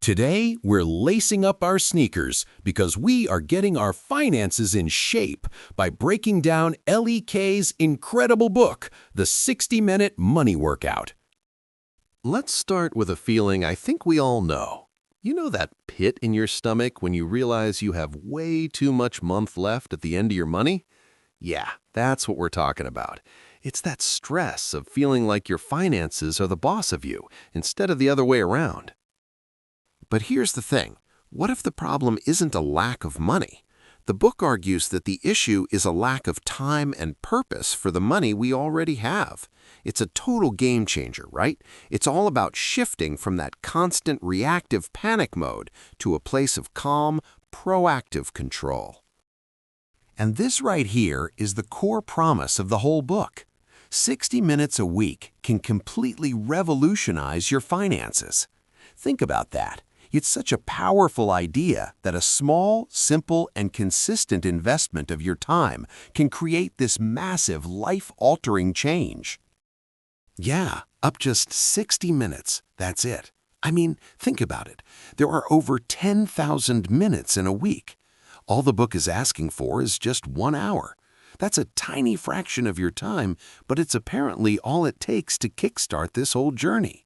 Today, we're lacing up our sneakers because we are getting our finances in shape by breaking down Ellie Kay's incredible book, The 60-Minute Money Workout. Let's start with a feeling I think we all know. You know that pit in your stomach when you realize you have way too much month left at the end of your money? Yeah, that's what we're talking about. It's that stress of feeling like your finances are the boss of you instead of the other way around. But here's the thing. What if the problem isn't a lack of money? The book argues that the issue is a lack of time and purpose for the money we already have. It's a total game changer, right? It's all about shifting from that constant reactive panic mode to a place of calm, proactive control. And this right here is the core promise of the whole book. 60 minutes a week can completely revolutionize your finances. Think about that. It's such a powerful idea that a small, simple, and consistent investment of your time can create this massive, life-altering change. Yeah, up just 60 minutes, that's it. I mean, think about it. There are over 10,000 minutes in a week. All the book is asking for is just 1 hour. That's a tiny fraction of your time, but it's apparently all it takes to kickstart this whole journey.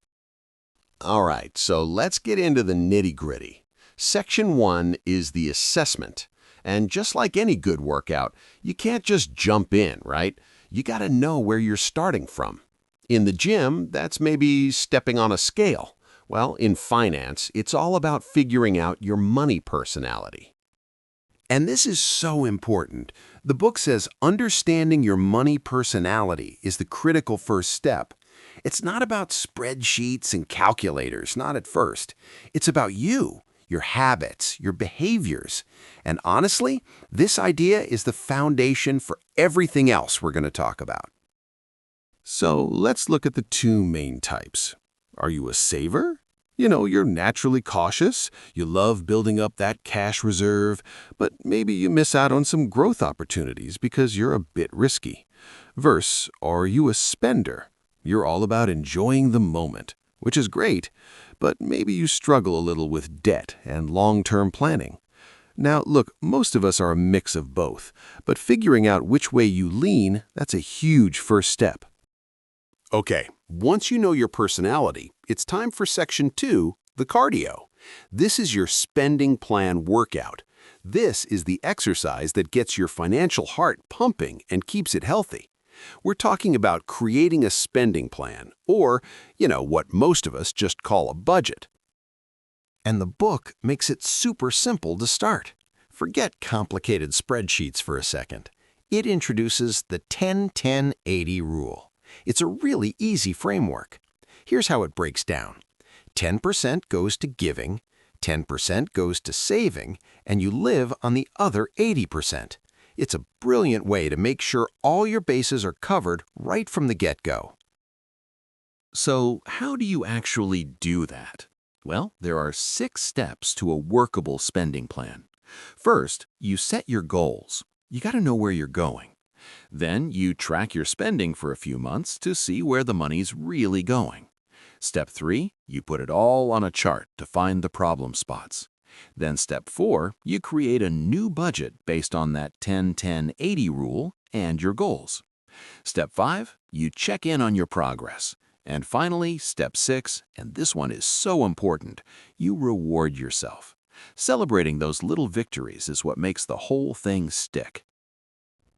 All right, so let's get into the nitty-gritty. Section 1 is the assessment. And just like any good workout, you can't just jump in, right? You got to know where you're starting from. In the gym, that's maybe stepping on a scale. Well, in finance, it's all about figuring out your money personality. And this is so important. The book says understanding your money personality is the critical first step. It's not about spreadsheets and calculators, not at first. It's about you, your habits, your behaviors. And honestly, this idea is the foundation for everything else we're going to talk about. So let's look at the two main types. Are you a saver? You're naturally cautious, you love building up that cash reserve, but maybe you miss out on some growth opportunities because you're a bit risky. Versus, are you a spender? You're all about enjoying the moment, which is great, but maybe you struggle a little with debt and long-term planning. Now, look, most of us are a mix of both, but figuring out which way you lean, that's a huge first step. Okay, once you know your personality, it's time for Section 2, the cardio. This is your spending plan workout. This is the exercise that gets your financial heart pumping and keeps it healthy. We're talking about creating a spending plan, or, what most of us just call a budget. And the book makes it super simple to start. Forget complicated spreadsheets for a second. It introduces the 10-10-80 rule. It's a really easy framework. Here's how it breaks down. 10% goes to giving, 10% goes to saving, and you live on the other 80%. It's a brilliant way to make sure all your bases are covered right from the get-go. So how do you actually do that? Well, there are 6 steps to a workable spending plan. First, you set your goals. You got to know where you're going. Then you track your spending for a few months to see where the money's really going. Step 3, you put it all on a chart to find the problem spots. Then step 4, you create a new budget based on that 10-10-80 rule and your goals. Step 5, you check in on your progress. And finally, step 6, and this one is so important, you reward yourself. Celebrating those little victories is what makes the whole thing stick.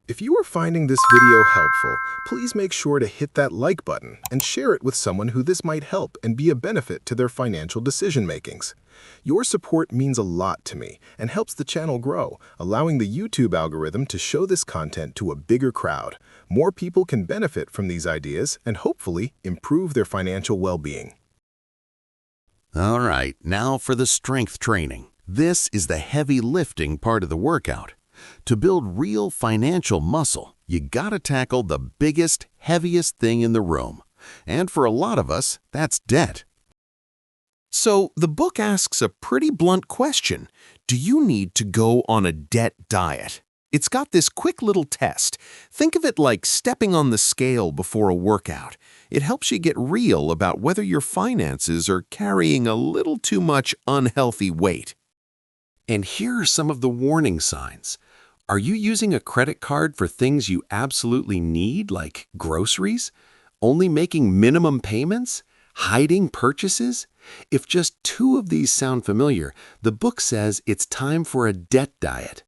If you are finding this video helpful, please make sure to hit that like button and share it with someone who this might help and be a benefit to their financial decision-makings. Your support means a lot to me and helps the channel grow, allowing the YouTube algorithm to show this content to a bigger crowd. More people can benefit from these ideas and hopefully improve their financial well-being. All right, now for the strength training. This is the heavy lifting part of the workout. To build real financial muscle, you gotta tackle the biggest, heaviest thing in the room. And for a lot of us, that's debt. So the book asks a pretty blunt question. Do you need to go on a debt diet? It's got this quick little test. Think of it like stepping on the scale before a workout. It helps you get real about whether your finances are carrying a little too much unhealthy weight. And here are some of the warning signs. Are you using a credit card for things you absolutely need, like groceries? Only making minimum payments? Hiding purchases? If just 2 of these sound familiar, the book says it's time for a debt diet.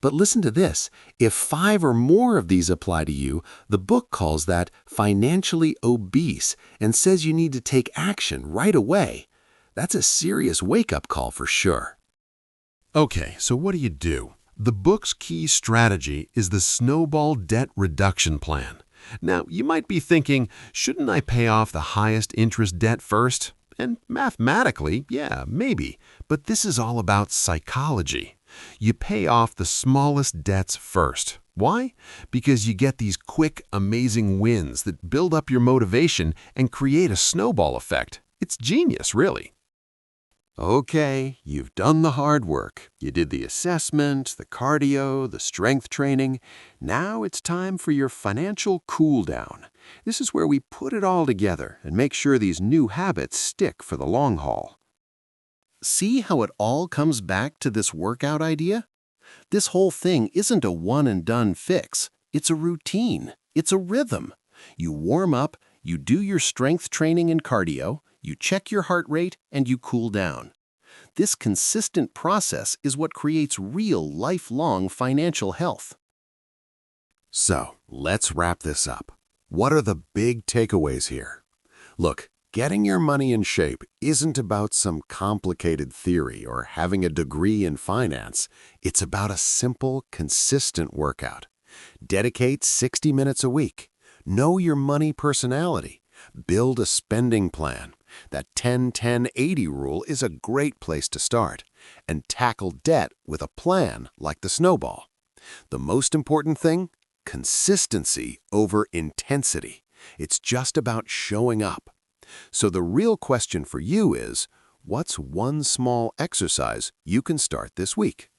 But listen to this. If 5 or more of these apply to you, the book calls that financially obese and says you need to take action right away. That's a serious wake-up call for sure. Okay, so what do? The book's key strategy is the Snowball Debt Reduction Plan. Now, you might be thinking, shouldn't I pay off the highest interest debt first? And mathematically, yeah, maybe. But this is all about psychology. You pay off the smallest debts first. Why? Because you get these quick, amazing wins that build up your motivation and create a snowball effect. It's genius, really. Okay, you've done the hard work. You did the assessment, the cardio, the strength training. Now it's time for your financial cool down. This is where we put it all together and make sure these new habits stick for the long haul. See how it all comes back to this workout idea? This whole thing isn't a one-and-done fix. It's a routine. It's a rhythm. You warm up, you do your strength training and cardio, you check your heart rate, and you cool down. This consistent process is what creates real lifelong financial health. So, let's wrap this up. What are the big takeaways here? Look, getting your money in shape isn't about some complicated theory or having a degree in finance. It's about a simple, consistent workout. Dedicate 60 minutes a week. Know your money personality. Build a spending plan. That 10-10-80 rule is a great place to start. And tackle debt with a plan like the Snowball. The most important thing? Consistency over intensity. It's just about showing up. So the real question for you is, what's one small exercise you can start this week?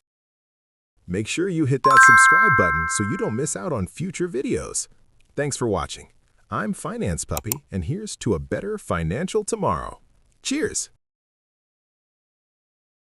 Make sure you hit that subscribe button so you don't miss out on future videos. Thanks for watching. I'm Finance Puppy, and here's to a better financial tomorrow. Cheers!